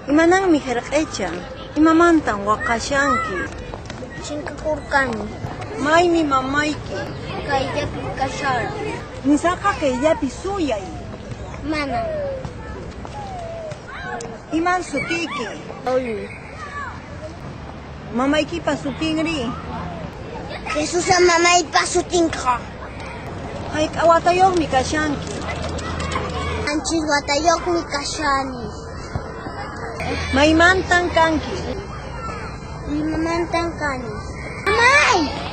Imananmi hirq'ichan? Imamantan waqashanki? Chinkakurqani. Maymi mamayki? Kayllapi kashara. Nisaqa kayllapi suyay. Mana. Iman sutiyki? Oyu. Mamaykipa sutinri? Jesusa mamaypa sutinqa. Hayk'awatayuqmi kashanki? Anchis watayuqmi kashani. Maymantan kanki? Imamantan kani. Mamay!